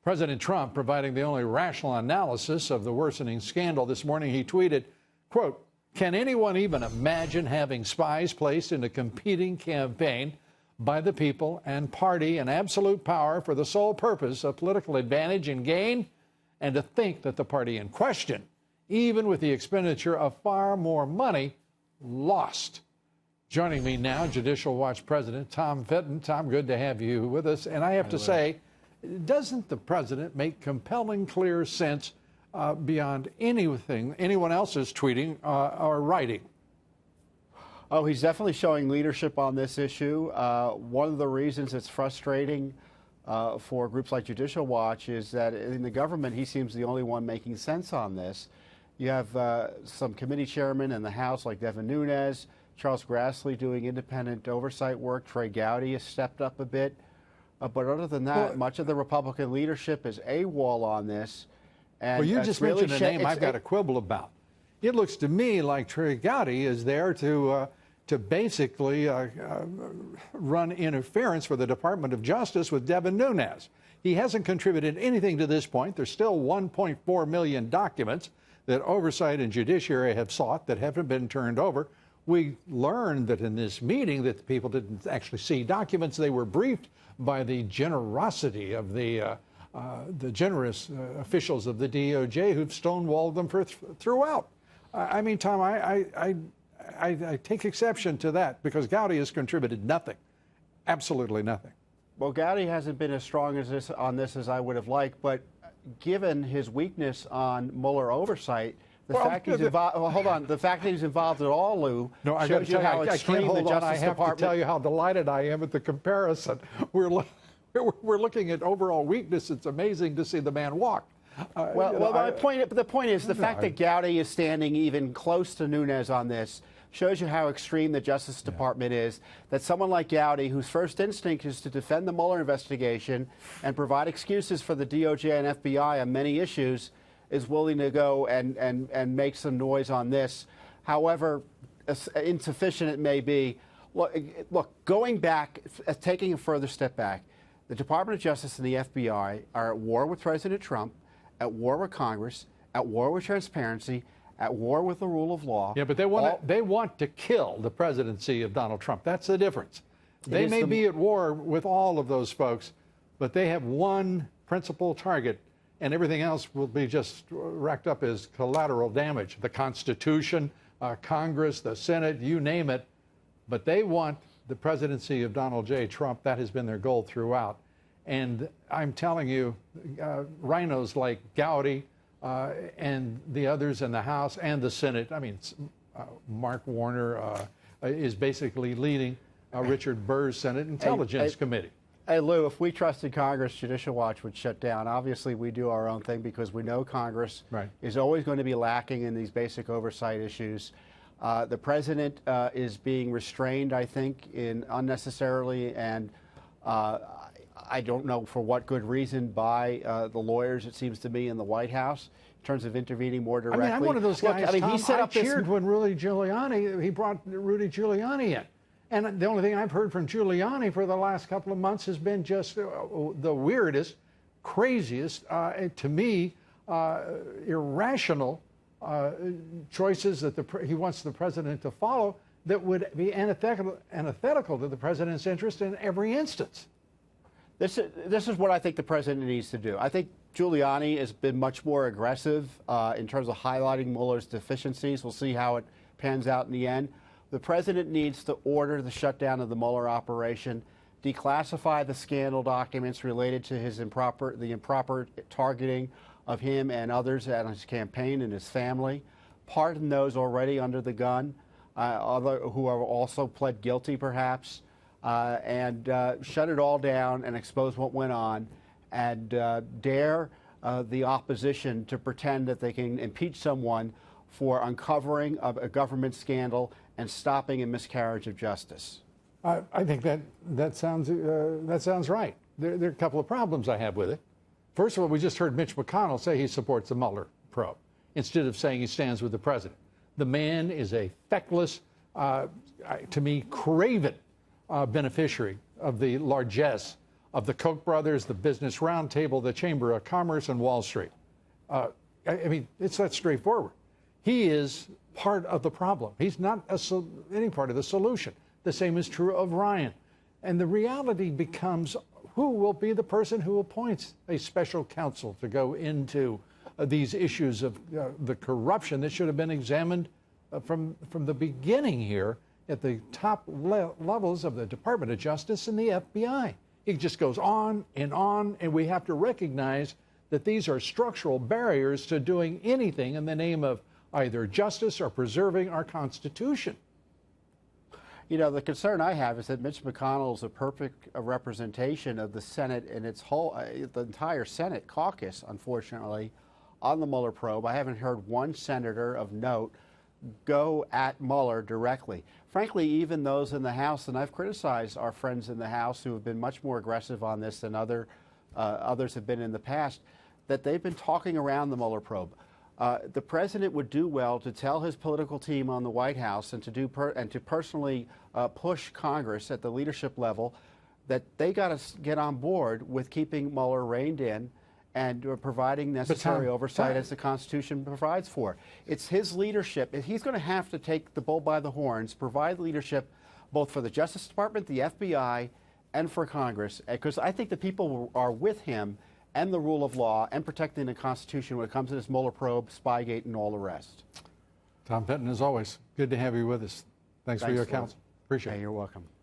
President Trump providing the only rational analysis of the worsening scandal. This morning he tweeted, quote, "Can anyone even imagine having spies placed in a competing campaign by the people and party in absolute power for the sole purpose of political advantage and gain? And to think that the party in question, even with the expenditure of far more money, lost." Joining me now, Judicial Watch President Tom Fitton. Tom, good to have you with us. And I have to say, doesn't the president make compelling, clear sense beyond anything anyone else is tweeting or writing? Oh, he's definitely showing leadership on this issue. One of the reasons it's frustrating for groups like Judicial Watch is that in the government, he seems the only one making sense on this. You have some committee chairmen in the House like Devin Nunes, Charles Grassley doing independent oversight work. Trey Gowdy has stepped up a bit. But other than that, much of the Republican leadership is AWOL on this. And well, you just mentioned a name I've got a quibble about. It looks to me like Trey Gowdy is there to basically run interference for the Department of Justice with Devin Nunes. He hasn't contributed anything to this point. There's still 1.4 million documents that Oversight and Judiciary have sought that haven't been turned over. We learned that in this meeting that the people didn't actually see documents. They were briefed by the generosity of the generous officials of the DOJ who've stonewalled them throughout. I mean, Tom, I take exception to that because Gowdy has contributed nothing, absolutely nothing. Well, Gowdy hasn't been as strong as on this as I would have liked, but given his weakness on Mueller oversight, the fact he's involved. Well, hold on. The fact that he's involved at all, Lou, shows you how extreme the Justice Department. I have to tell you how delighted I am at the comparison. We're looking at overall weakness. It's amazing to see the man walk. The point is the fact that Gowdy is standing even close to Nunes on this shows you how extreme the Justice Department is, that someone like Gowdy, whose first instinct is to defend the Mueller investigation and provide excuses for the DOJ and FBI on many issues, is willing to go and make some noise on this. However insufficient it may be. Look, going back, taking a further step back, the Department of Justice and the FBI are at war with President Trump, at war with Congress, at war with transparency, at war with the rule of law. Yeah, but they want to kill the presidency of Donald Trump. That's the difference. They may be at war with all of those folks, but they have one principal target, and everything else will be just racked up as collateral damage. The Constitution, Congress, the Senate, you name it. But they want the presidency of Donald J. Trump. That has been their goal throughout. And I'm telling you, rhinos like Gowdy and the others in the House and the Senate, I mean, Mark Warner is basically leading Richard Burr's Senate Intelligence Committee. Hey, Lou, if we trusted Congress, Judicial Watch would shut down. Obviously, we do our own thing because we know Congress is always going to be lacking in these basic oversight issues. The president is being restrained, I think, unnecessarily, and I don't know for what good reason by the lawyers, it seems to me, in the White House in terms of intervening more directly. I mean, I'm one of those guys, Look, Tom, I cheered when Rudy brought Rudy Giuliani in. And the only thing I've heard from Giuliani for the last couple of months has been just the weirdest, craziest, to me, irrational choices that he wants the president to follow that would be antithetical to the president's interest in every instance. This is what I think the president needs to do. I think Giuliani has been much more aggressive in terms of highlighting Mueller's deficiencies. We'll see how it pans out in the end. The president needs to order the shutdown of the Mueller operation, declassify the scandal documents related to the improper targeting of him and others at his campaign and his family, pardon those already under the gun, who have also pled guilty perhaps, and shut it all down and expose what went on, and dare the opposition to pretend that they can impeach someone for uncovering a government scandal and stopping a miscarriage of justice. I think that sounds right. There are a couple of problems I have with it. First of all, we just heard Mitch McConnell say he supports the Mueller probe instead of saying he stands with the president. The man is a feckless, to me, craven beneficiary of the largesse of the Koch brothers, the Business Roundtable, the Chamber of Commerce, and Wall Street. I mean, it's that straightforward. He is part of the problem. He's not any part of the solution. The same is true of Ryan. And the reality becomes, who will be the person who appoints a special counsel to go into these issues of the corruption that should have been examined from the beginning here at the top levels of the Department of Justice and the FBI. It just goes on, and we have to recognize that these are structural barriers to doing anything in the name of either justice or preserving our Constitution. You know, the concern I have is that Mitch McConnell is a perfect representation of the Senate and its whole, the entire Senate caucus, unfortunately, on the Mueller probe. I haven't heard one senator of note go at Mueller directly. Frankly, even those in the House, and I've criticized our friends in the House who have been much more aggressive on this than others have been in the past, that they've been talking around the Mueller probe. The president would do well to tell his political team on the White House and to personally push Congress at the leadership level that they got to get on board with keeping Mueller reined in and providing necessary oversight as the Constitution provides for. It's his leadership. He's going to have to take the bull by the horns, provide leadership both for the Justice Department, the FBI, and for Congress, because I think the people are with him and the rule of law and protecting the Constitution when it comes to this Mueller probe, Spygate, and all the rest. Tom Fitton, as always, good to have you with us. Thanks for your counsel. Appreciate it. You're welcome.